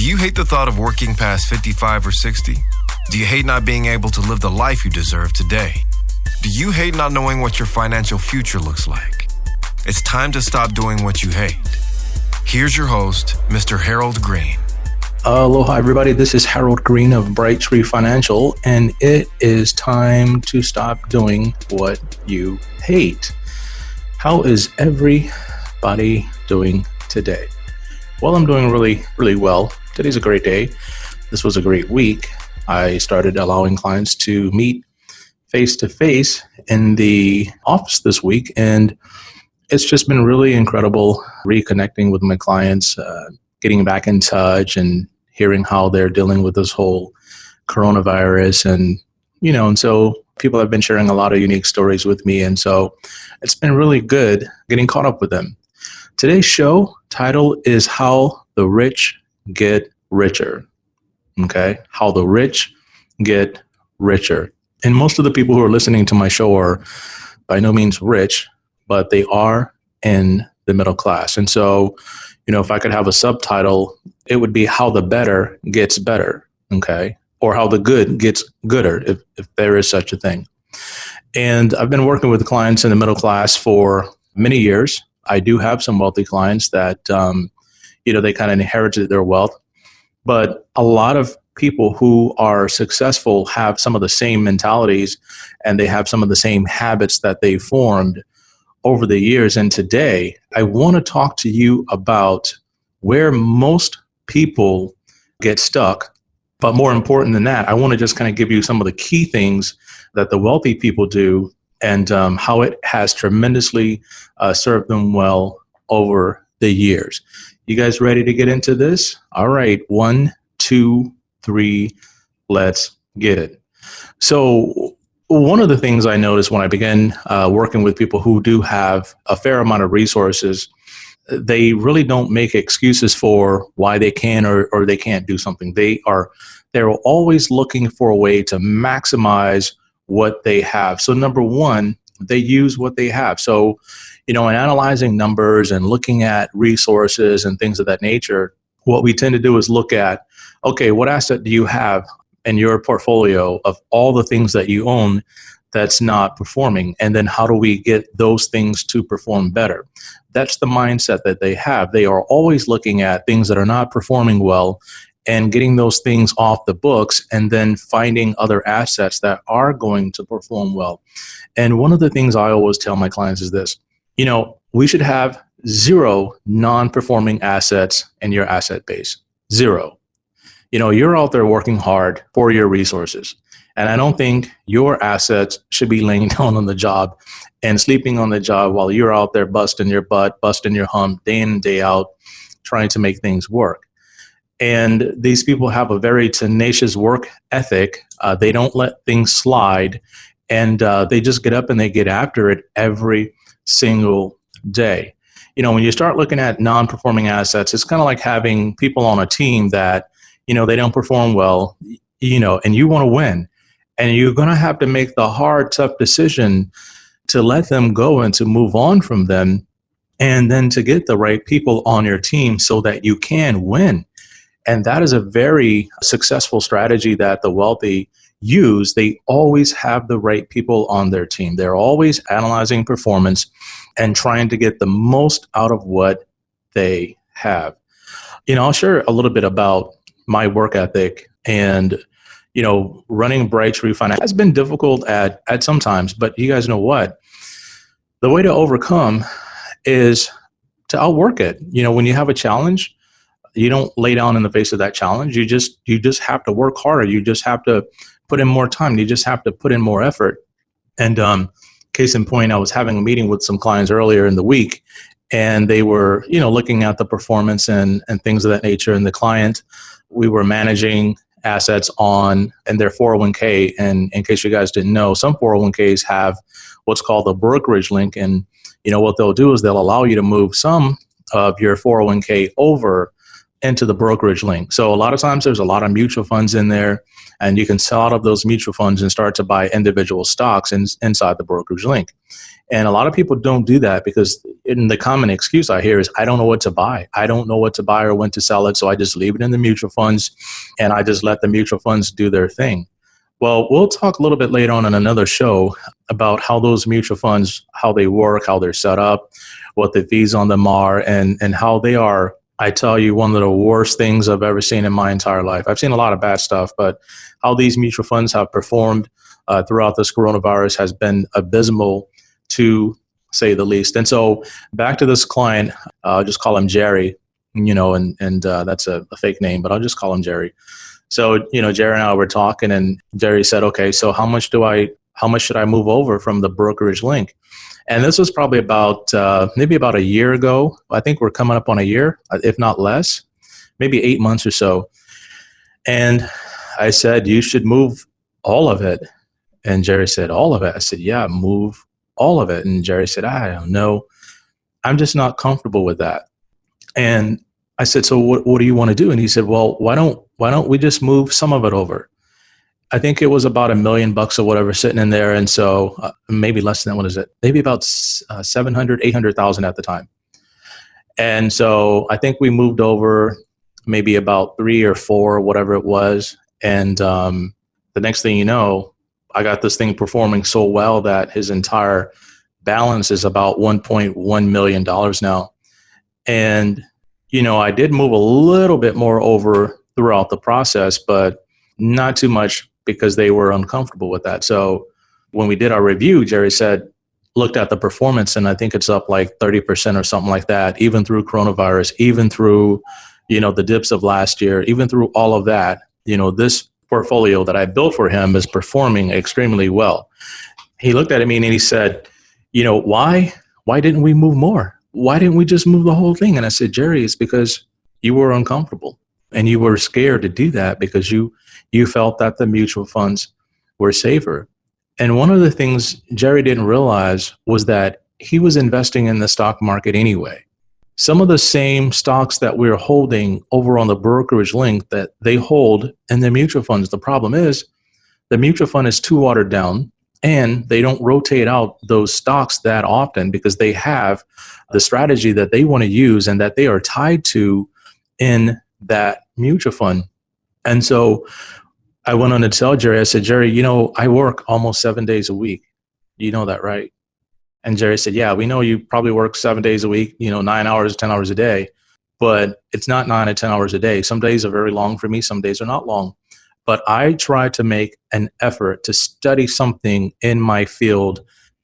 you hate the thought of working past 55 or 60? Do you hate not being able to live the life you deserve today? Do you hate not knowing what your financial future looks like? It's time to stop doing what you hate. Here's your host, Mr. Harold Green. Aloha, everybody. This is Harold Green of Bright Tree Financial, and it is time to stop doing what you hate. How is everybody doing today? Well, I'm doing really well. Today's a great day. This was a great week. I started allowing clients to meet face-to-face in the office this week, and it's just been really incredible reconnecting with my clients, getting back in touch and hearing how they're dealing with this whole coronavirus. And so people have been sharing a lot of unique stories with me. And so it's been really good getting caught up with them. Today's show title is How the Rich Get Richer. Okay? How the rich get richer. And most of the people who are listening to my show are by no means rich, but they are in the middle class. And so, if I could have a subtitle, it would be How the Better Gets Better. Okay? Or How the Good Gets Gooder, if there is such a thing. And I've been working with clients in the middle class for many years. I do have some wealthy clients that, they kind of inherited their wealth. But a lot of people who are successful have some of the same mentalities and they have some of the same habits that they formed over the years. And today, I want to talk to you about where most people get stuck. But more important than that, I want to just kind of give you some of the key things that the wealthy people do and how it has tremendously served them well over the years. You guys ready to get into this? All right. 1, 2, 3, let's get it. So one of the things I noticed when I began working with people who do have a fair amount of resources, they really don't make excuses for why they can or they can't do something. They're always looking for a way to maximize what they have. So number one, they use what they have. So, in analyzing numbers and looking at resources and things of that nature, what we tend to do is look at, okay, what asset do you have in your portfolio of all the things that you own that's not performing? And then how do we get those things to perform better? That's the mindset that they have. They are always looking at things that are not performing well and getting those things off the books and then finding other assets that are going to perform well. And one of the things I always tell my clients is this, we should have 0 non-performing assets in your asset base. 0. You're out there working hard for your resources. And I don't think your assets should be laying down on the job and sleeping on the job while you're out there busting your butt, busting your hump day in and day out, trying to make things work. And these people have a very tenacious work ethic. They don't let things slide. And they just get up and they get after it every single day. When you start looking at non-performing assets, it's kind of like having people on a team that, they don't perform well, and you want to win. And you're going to have to make the hard, tough decision to let them go and to move on from them, and then to get the right people on your team so that you can win. And that is a very successful strategy that the wealthy use. They always have the right people on their team. They're always analyzing performance and trying to get the most out of what they have. I'll share a little bit about my work ethic and, running Bright Tree Financial has been difficult at some times, but you guys know what? The way to overcome is to outwork it. When you have a challenge, you don't lay down in the face of that challenge. You just have to work harder. You just have to put in more time. You just have to put in more effort. And case in point, I was having a meeting with some clients earlier in the week, and they were, looking at the performance and things of that nature. And the client, we were managing assets in their 401k. And in case you guys didn't know, some 401ks have what's called a brokerage link. And, what they'll do is they'll allow you to move some of your 401k over into the brokerage link. So a lot of times there's a lot of mutual funds in there, and you can sell out of those mutual funds and start to buy individual stocks inside the brokerage link. And a lot of people don't do that because the common excuse I hear is, I don't know what to buy. I don't know what to buy or when to sell it. So I just leave it in the mutual funds and I just let the mutual funds do their thing. Well, we'll talk a little bit later on in another show about how those mutual funds, how they work, how they're set up, what the fees on them are, and how they are, I tell you, one of the worst things I've ever seen in my entire life. I've seen a lot of bad stuff, but how these mutual funds have performed throughout this coronavirus has been abysmal, to say the least. And so back to this client, I'll just call him Jerry, and that's a fake name, but I'll just call him Jerry. So, Jerry and I were talking, and Jerry said, okay, so how much should I move over from the brokerage link? And this was probably maybe about a year ago. I think we're coming up on a year, if not less, maybe 8 months or so. And I said, you should move all of it. And Jerry said, all of it? I said, yeah, move all of it. And Jerry said, I don't know. I'm just not comfortable with that. And I said, so what do you want to do? And he said, well, why don't we just move some of it over? I think it was about $1 million or whatever sitting in there. And so maybe less than that. What is it? Maybe about 700, 800,000 at the time. And so I think we moved over maybe about 3 or 4, whatever it was. And the next thing you know, I got this thing performing so well that his entire balance is about $1.1 million now. And, I did move a little bit more over throughout the process, but not too much because they were uncomfortable with that. So when we did our review, Jerry looked at the performance, and I think it's up like 30% or something like that, even through coronavirus, even through, the dips of last year, even through all of that, this portfolio that I built for him is performing extremely well. He looked at me and he said, why didn't we move more? Why didn't we just move the whole thing? And I said, Jerry, it's because you were uncomfortable and you were scared to do that because you felt that the mutual funds were safer. And one of the things Jerry didn't realize was that he was investing in the stock market anyway. Some of the same stocks that we're holding over on the brokerage link that they hold in the mutual funds. The problem is the mutual fund is too watered down and they don't rotate out those stocks that often because they have the strategy that they want to use and that they are tied to in that mutual fund. And so I went on to tell Jerry, I said, Jerry, I work almost 7 days a week. You know that, right? And Jerry said, yeah, we know you probably work 7 days a week, 9 hours, 10 hours a day, but it's not 9 or 10 hours a day. Some days are very long for me. Some days are not long. But I try to make an effort to study something in my field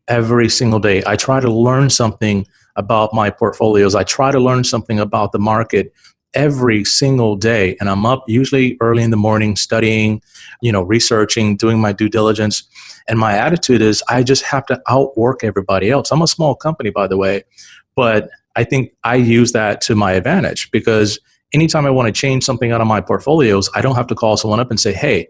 every single day. I try to learn something about my portfolios. I try to learn something about the market every single day. And I'm up usually early in the morning studying, researching, doing my due diligence. And my attitude is I just have to outwork everybody else. I'm a small company, by the way, but I think I use that to my advantage because anytime I want to change something out of my portfolios, I don't have to call someone up and say, hey,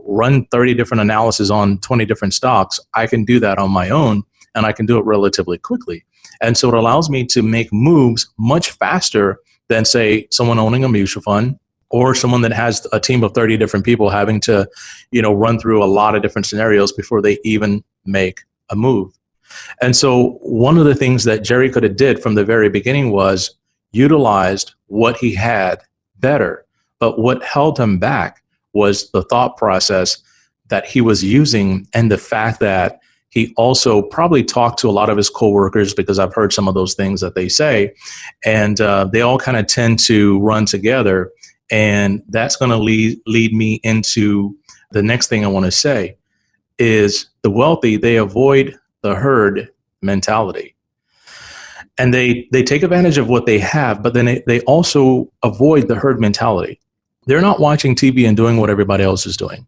run 30 different analyses on 20 different stocks. I can do that on my own and I can do it relatively quickly. And so it allows me to make moves much faster than, say, someone owning a mutual fund or someone that has a team of 30 different people having to, run through a lot of different scenarios before they even make a move. And so one of the things that Jerry could have did from the very beginning was utilized what he had better. But what held him back was the thought process that he was using and the fact that he also probably talked to a lot of his coworkers because I've heard some of those things that they say, and they all kind of tend to run together. And that's going to lead me into the next thing I want to say is the wealthy, they avoid the herd mentality. And they take advantage of what they have, but then they also avoid the herd mentality. They're not watching TV and doing what everybody else is doing.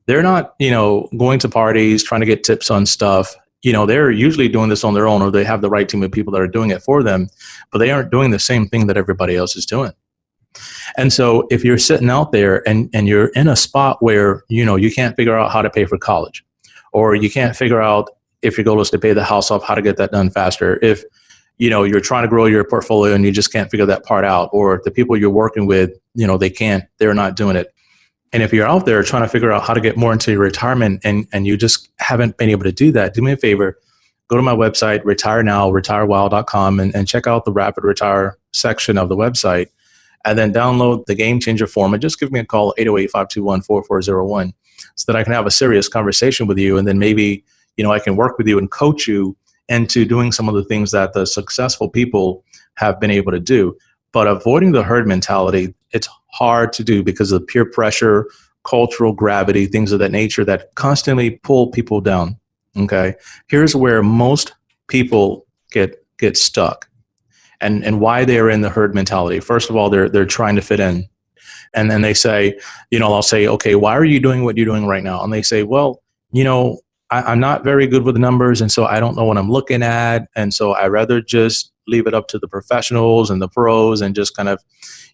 They're not, going to parties, trying to get tips on stuff. They're usually doing this on their own, or they have the right team of people that are doing it for them, but they aren't doing the same thing that everybody else is doing. And so if you're sitting out there and you're in a spot where, you can't figure out how to pay for college, or you can't figure out if your goal is to pay the house off, how to get that done faster. If, you're trying to grow your portfolio and you just can't figure that part out, or the people you're working with, they're not doing it. And if you're out there trying to figure out how to get more into your retirement and you just haven't been able to do that, do me a favor, go to my website, retire now, retirewild.com, and check out the Rapid Retire section of the website, and then download the Game Changer form and just give me a call, 808-521-4401, so that I can have a serious conversation with you. And then maybe, I can work with you and coach you into doing some of the things that the successful people have been able to do. But avoiding the herd mentality, it's hard to do because of peer pressure, cultural gravity, things of that nature that constantly pull people down. Okay. Here's where most people get stuck and why they're in the herd mentality. First of all, they're trying to fit in. And then they say, I'll say, okay, why are you doing what you're doing right now? And they say, well, I'm not very good with numbers, and so I don't know what I'm looking at. And so I rather just leave it up to the professionals and the pros and just kind of,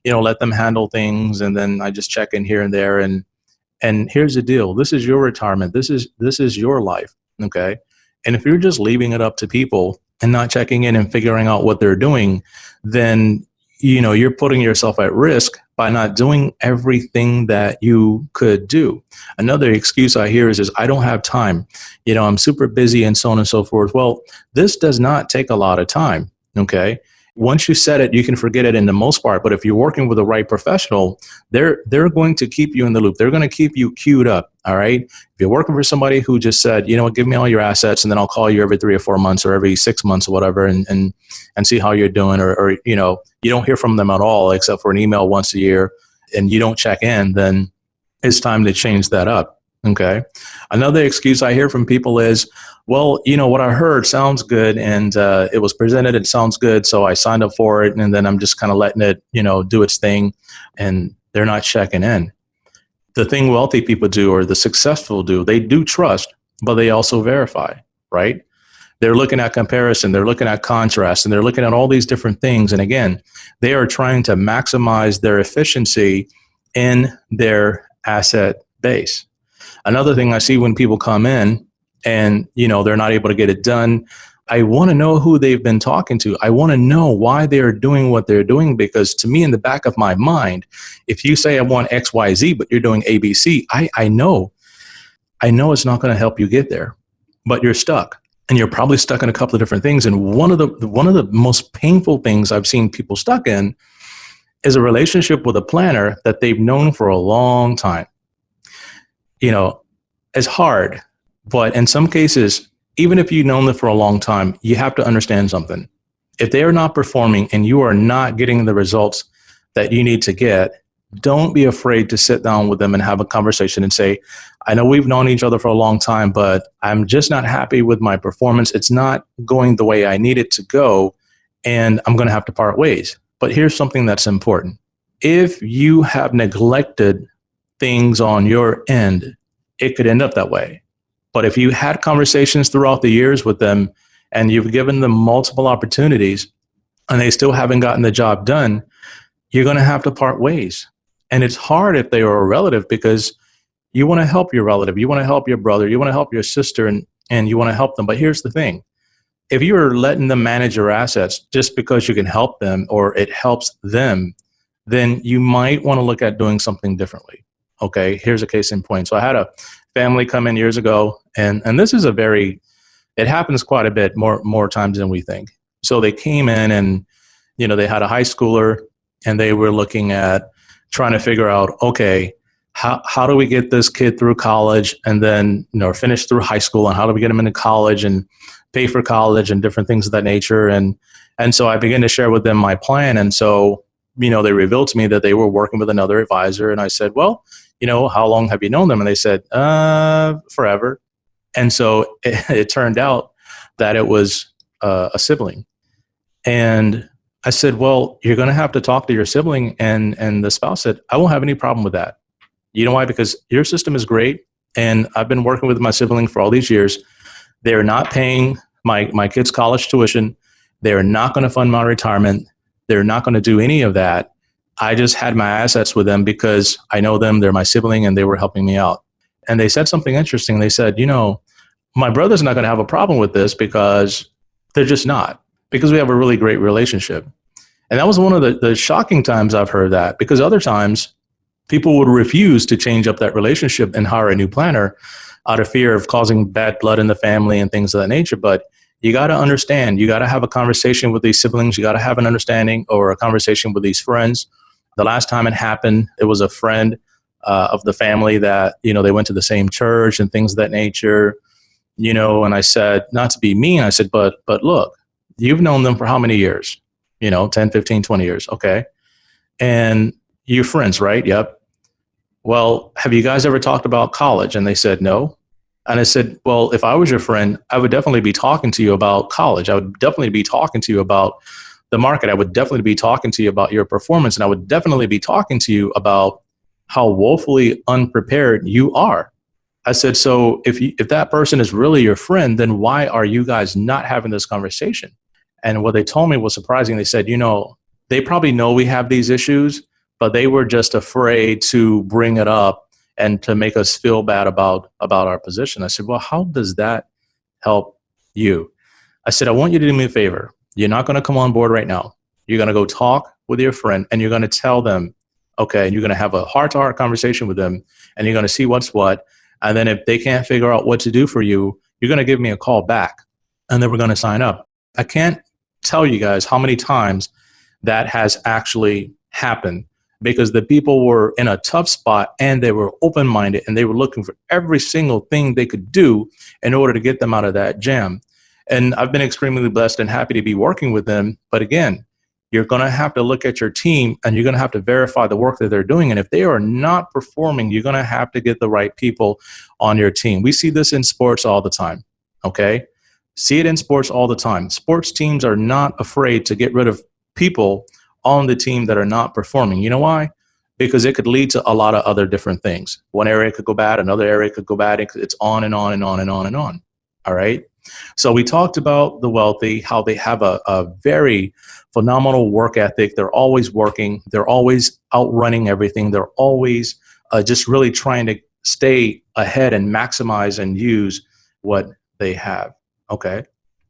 let them handle things. And then I just check in here and there. And here's the deal. This is your retirement. This is your life. Okay. And if you're just leaving it up to people and not checking in and figuring out what they're doing, then, you're putting yourself at risk by not doing everything that you could do. Another excuse I hear is I don't have time. I'm super busy and so on and so forth. Well, this does not take a lot of time. Okay. Once you set it, you can forget it in the most part. But if you're working with the right professional, they're going to keep you in the loop. They're going to keep you queued up. All right. If you're working for somebody who just said, give me all your assets and then I'll call you every 3 or 4 months or every 6 months or whatever and see how you're doing, or you don't hear from them at all except for an email once a year and you don't check in, then it's time to change that up. Okay. Another excuse I hear from people is, well, what I heard sounds good and it was presented, it sounds good, so I signed up for it, and then I'm just kind of letting it, do its thing, and they're not checking in. The thing wealthy people do, or the successful do, they do trust, but they also verify, right? They're looking at comparison, they're looking at contrast, and they're looking at all these different things. And again, they are trying to maximize their efficiency in their asset base. Another thing I see when people come in and, they're not able to get it done, I want to know who they've been talking to. I want to know why they're doing what they're doing, because to me, in the back of my mind, if you say I want X, Y, Z, but you're doing A, B, C, I know it's not going to help you get there, but you're stuck. And you're probably stuck in a couple of different things. And one of the most painful things I've seen people stuck in is a relationship with a planner that they've known for a long time. It's hard, but in some cases, even if you've known them for a long time, you have to understand something. If they are not performing and you are not getting the results that you need to get, don't be afraid to sit down with them and have a conversation and say, I know we've known each other for a long time, but I'm just not happy with my performance. It's not going the way I need it to go, and I'm going to have to part ways. But here's something that's important. If you have neglected things on your end, it could end up that way. But if you had conversations throughout the years with them and you've given them multiple opportunities and they still haven't gotten the job done, you're going to have to part ways. And it's hard if they are a relative, because you want to help your relative, you want to help your brother, you want to help your sister, and you want to help them. But here's the thing. If you're letting them manage your assets just because you can help them or it helps them, then you might want to look at doing something differently. Okay, here's a case in point. So I had a family come in years ago, and this is it happens quite a bit, more times than we think. So they came in and, they had a high schooler and they were looking at trying to figure out, okay, how do we get this kid through college and then, finish through high school, and how do we get him into college and pay for college and different things of that nature. And so I began to share with them my plan. And so, they revealed to me that they were working with another advisor. And I said, well, how long have you known them? And they said, forever. And so it turned out that it was a sibling. And I said, well, you're going to have to talk to your sibling. And the spouse said, I won't have any problem with that. You know why? Because your system is great. And I've been working with my sibling for all these years. They're not paying my kids' college tuition. They're not going to fund my retirement. They're not going to do any of that. I just had my assets with them because I know them. They're my sibling and they were helping me out. And they said something interesting. They said, my brother's not going to have a problem with this because they're just not, because we have a really great relationship. And that was one of the shocking times I've heard that, because other times people would refuse to change up that relationship and hire a new planner out of fear of causing bad blood in the family and things of that nature. But You got to understand, you got to have a conversation with these siblings. You got to have an understanding or a conversation with these friends. The last time it happened, it was a friend of the family that, they went to the same church and things of that nature, and I said, not to be mean, I said, but look, you've known them for how many years? 10, 15, 20 years. Okay. And you're friends, right? Yep. Well, have you guys ever talked about college? And they said, no. And I said, well, if I was your friend, I would definitely be talking to you about college. I would definitely be talking to you about the market. I would definitely be talking to you about your performance. And I would definitely be talking to you about how woefully unprepared you are. I said, so if that person is really your friend, then why are you guys not having this conversation? And what they told me was surprising. They said, they probably know we have these issues, but they were just afraid to bring it up and to make us feel bad about our position. I said, well, how does that help you? I said, I want you to do me a favor. You're not going to come on board right now. You're going to go talk with your friend and you're going to tell them, okay, and you're going to have a heart-to-heart conversation with them and you're going to see what's what. And then if they can't figure out what to do for you, you're going to give me a call back and then we're going to sign up. I can't tell you guys how many times that has actually happened because the people were in a tough spot and they were open-minded and they were looking for every single thing they could do in order to get them out of that jam. And I've been extremely blessed and happy to be working with them. But again, you're going to have to look at your team and you're going to have to verify the work that they're doing. And if they are not performing, you're going to have to get the right people on your team. We see this in sports all the time. Okay. See it in sports all the time. Sports teams are not afraid to get rid of people on the team that are not performing. You know why? Because it could lead to a lot of other different things. One area could go bad, another area could go bad. It's on and on and on and on and on. All right. So we talked about the wealthy, how they have a very phenomenal work ethic. They're always working. They're always outrunning everything. They're always just really trying to stay ahead and maximize and use what they have. Okay.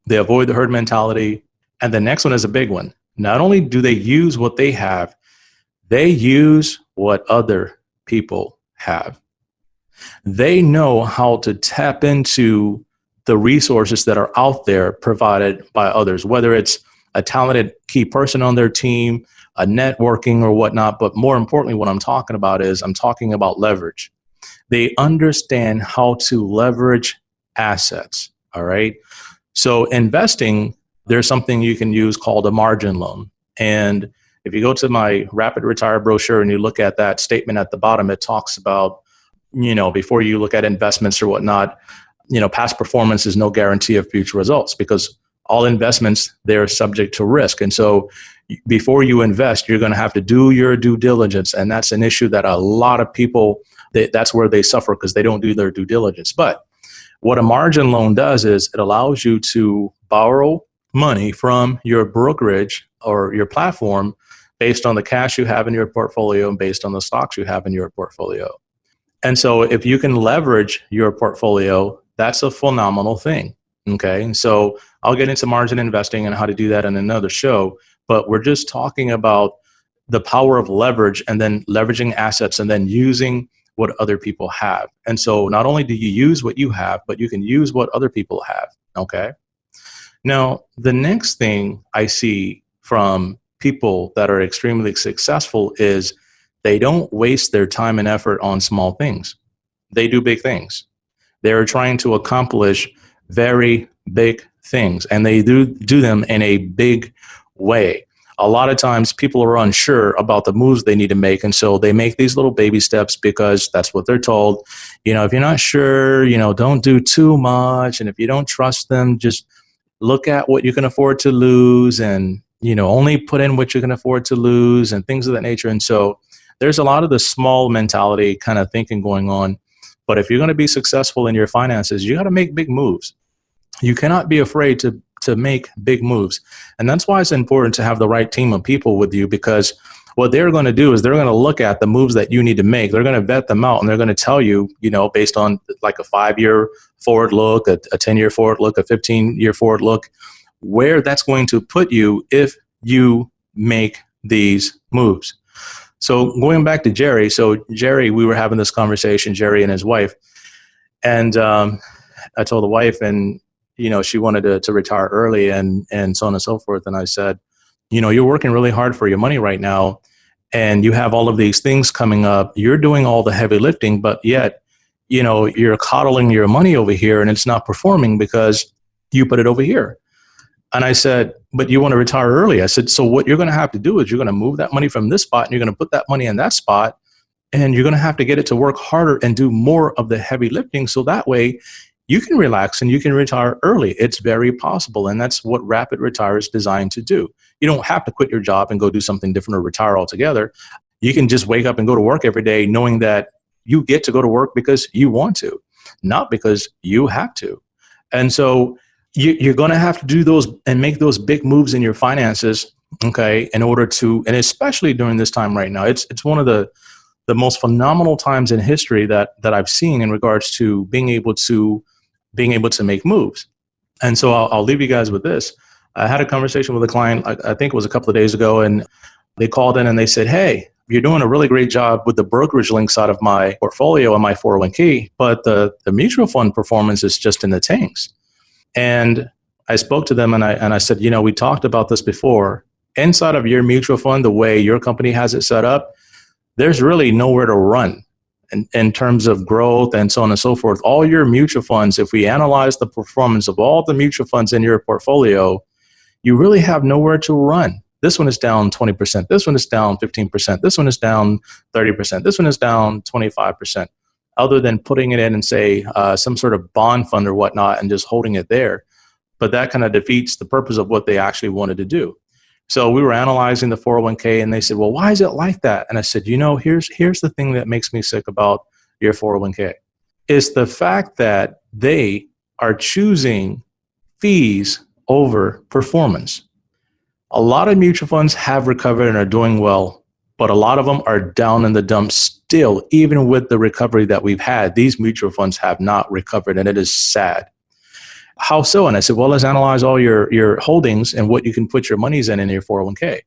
They avoid the herd mentality. And the next one is a big one. Not only do they use what they have, they use what other people have. They know how to tap into the resources that are out there provided by others, whether it's a talented key person on their team, a networking or whatnot. But more importantly, what I'm talking about is I'm talking about leverage. They understand how to leverage assets. All right. So investing, there's something you can use called a margin loan. And if you go to my Rapid Retire brochure and you look at that statement at the bottom, it talks about, before you look at investments or whatnot, past performance is no guarantee of future results because all investments, they're subject to risk. And so before you invest, you're going to have to do your due diligence. And that's an issue that a lot of people, that's where they suffer because they don't do their due diligence. But what a margin loan does is it allows you to borrow money from your brokerage or your platform based on the cash you have in your portfolio and based on the stocks you have in your portfolio. And so if you can leverage your portfolio, that's a phenomenal thing. Okay. And so I'll get into margin investing and how to do that in another show, but we're just talking about the power of leverage and then leveraging assets and then using what other people have. And so not only do you use what you have, but you can use what other people have. Okay. Now, the next thing I see from people that are extremely successful is they don't waste their time and effort on small things. They do big things. They're trying to accomplish very big things, and they do them in a big way. A lot of times people are unsure about the moves they need to make, and so they make these little baby steps because that's what they're told. If you're not sure, don't do too much, and if you don't trust them, just look at what you can afford to lose and, only put in what you can afford to lose and things of that nature. And so there's a lot of the small mentality kind of thinking going on. But if you're going to be successful in your finances, you got to make big moves. You cannot be afraid to make big moves. And that's why it's important to have the right team of people with you, because what they're going to do is they're going to look at the moves that you need to make. They're going to vet them out, and they're going to tell you, based on like a 5-year forward look, a 10-year forward look, a 15-year forward look, where that's going to put you if you make these moves. So going back to Jerry, Jerry, we were having this conversation, Jerry and his wife, and I told the wife, and she wanted to retire early and so on and so forth. And I said, you're working really hard for your money right now, and you have all of these things coming up. You're doing all the heavy lifting, but yet, you're coddling your money over here and it's not performing because you put it over here. And I said, but you want to retire early. I said, so what you're going to have to do is you're going to move that money from this spot and you're going to put that money in that spot, and you're going to have to get it to work harder and do more of the heavy lifting. So that way you can relax and you can retire early. It's very possible. And that's what Rapid Retire is designed to do. You don't have to quit your job and go do something different or retire altogether. You can just wake up and go to work every day knowing that you get to go to work because you want to, not because you have to. And so you're going to have to do those and make those big moves in your finances, okay, in order to, and especially during this time right now, it's one of the most phenomenal times in history that I've seen in regards to being able to make moves. And so I'll leave you guys with this. I had a conversation with a client, I think it was a couple of days ago, and they called in and they said, hey, you're doing a really great job with the brokerage link side of my portfolio and my 401k, but the mutual fund performance is just in the tanks. And I spoke to them and I said, we talked about this before. Inside of your mutual fund, the way your company has it set up, there's really nowhere to run in terms of growth and so on and so forth. All your mutual funds, if we analyze the performance of all the mutual funds in your portfolio, you really have nowhere to run. This one is down 20%. This one is down 15%. This one is down 30%. This one is down 25%. Other than putting it in and say some sort of bond fund or whatnot and just holding it there. But that kind of defeats the purpose of what they actually wanted to do. So we were analyzing the 401k and they said, well, why is it like that? And I said, here's the thing that makes me sick about your 401k. It's the fact that they are choosing fees over performance. A lot of mutual funds have recovered and are doing well, but a lot of them are down in the dumps still. Even with the recovery that we've had, these mutual funds have not recovered, and it is sad. How so? And I said, well, let's analyze all your holdings and what you can put your monies in your 401k.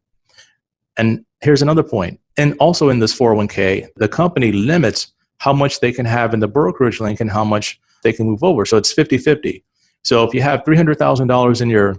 And here's another point. And also in this 401k, the company limits how much they can have in the brokerage link and how much they can move over. So it's 50-50. So if you have $300,000 in your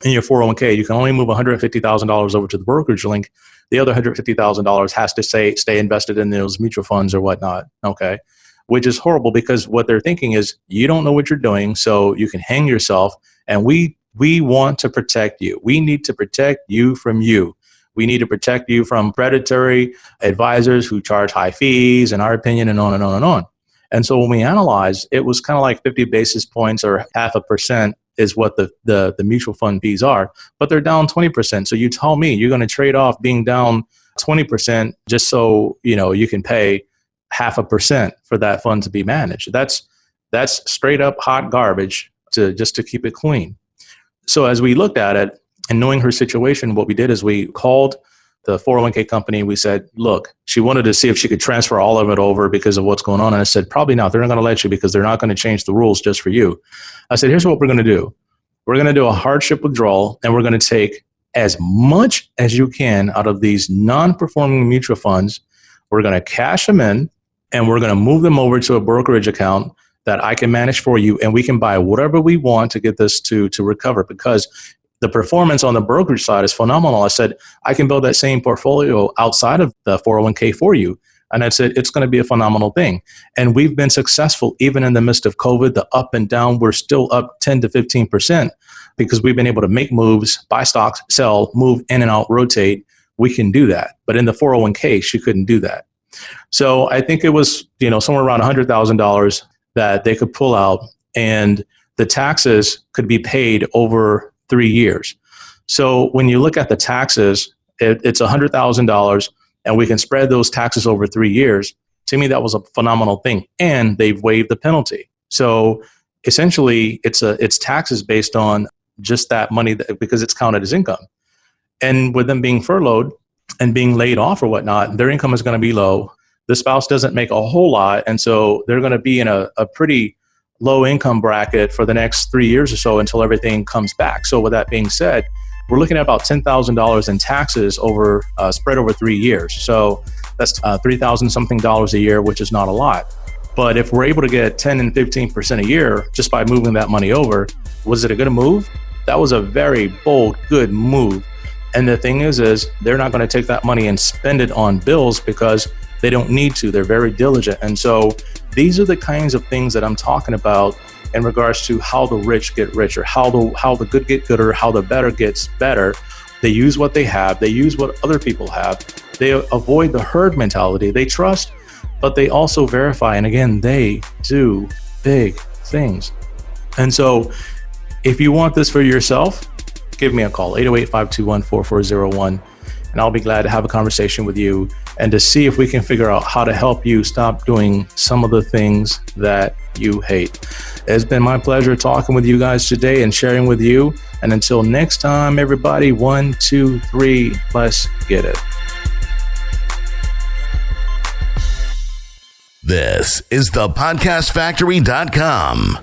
401k, you can only move $150,000 over to the brokerage link. The other $150,000 has to stay invested in those mutual funds or whatnot. Okay. Which is horrible because what they're thinking is you don't know what you're doing, so you can hang yourself. And we want to protect you. We need to protect you from you. We need to protect you from predatory advisors who charge high fees, in our opinion, and on and on and on. And so when we analyze, it was kind of like 50 basis points or 0.5% is what the mutual fund fees are, but they're down 20%. So you tell me you're going to trade off being down 20% just so you can pay 0.5% for that fund to be managed. That's straight up hot garbage to keep it clean. So as we looked at it and knowing her situation, what we did is we called the 401k company. We said, look, she wanted to see if she could transfer all of it over because of what's going on. And I said, probably not. They're not going to let you because they're not going to change the rules just for you. I said, here's what we're going to do. We're going to do a hardship withdrawal, and we're going to take as much as you can out of these non-performing mutual funds. We're going to cash them in, and we're going to move them over to a brokerage account that I can manage for you, and we can buy whatever we want to get this to recover, because the performance on the brokerage side is phenomenal. I said, I can build that same portfolio outside of the 401k for you. And I said, it's going to be a phenomenal thing. And we've been successful even in the midst of COVID, the up and down, we're still up 10 to 15% because we've been able to make moves, buy stocks, sell, move in and out, rotate. We can do that. But in the 401k, she couldn't do that. So I think it was, somewhere around $100,000 that they could pull out, and the taxes could be paid over 3 years. So when you look at the taxes, it's $100,000, and we can spread those taxes over 3 years. To me, that was a phenomenal thing, and they've waived the penalty. So essentially, it's taxes based on just that money because it's counted as income. And with them being furloughed and being laid off or whatnot, their income is going to be low. The spouse doesn't make a whole lot, and so they're going to be in a pretty low income bracket for the next 3 years or so until everything comes back. So with that being said, we're looking at about $10,000 in taxes over spread over 3 years. So that's $3,000 something a year, which is not a lot. But if we're able to get 10 and 15% a year just by moving that money over, was it a good move? That was a very bold, good move. And the thing is they're not going to take that money and spend it on bills because they don't need to. They're very diligent. And so these are the kinds of things that I'm talking about in regards to how the rich get richer, how the good get gooder, how the better gets better. They use what they have. They use what other people have. They avoid the herd mentality. They trust, but they also verify. And again, they do big things. And so if you want this for yourself, give me a call, 808-521-4401. And I'll be glad to have a conversation with you and to see if we can figure out how to help you stop doing some of the things that you hate. It's been my pleasure talking with you guys today and sharing with you. And until next time, everybody, 1, 2, 3, let's get it. This is thepodcastfactory.com.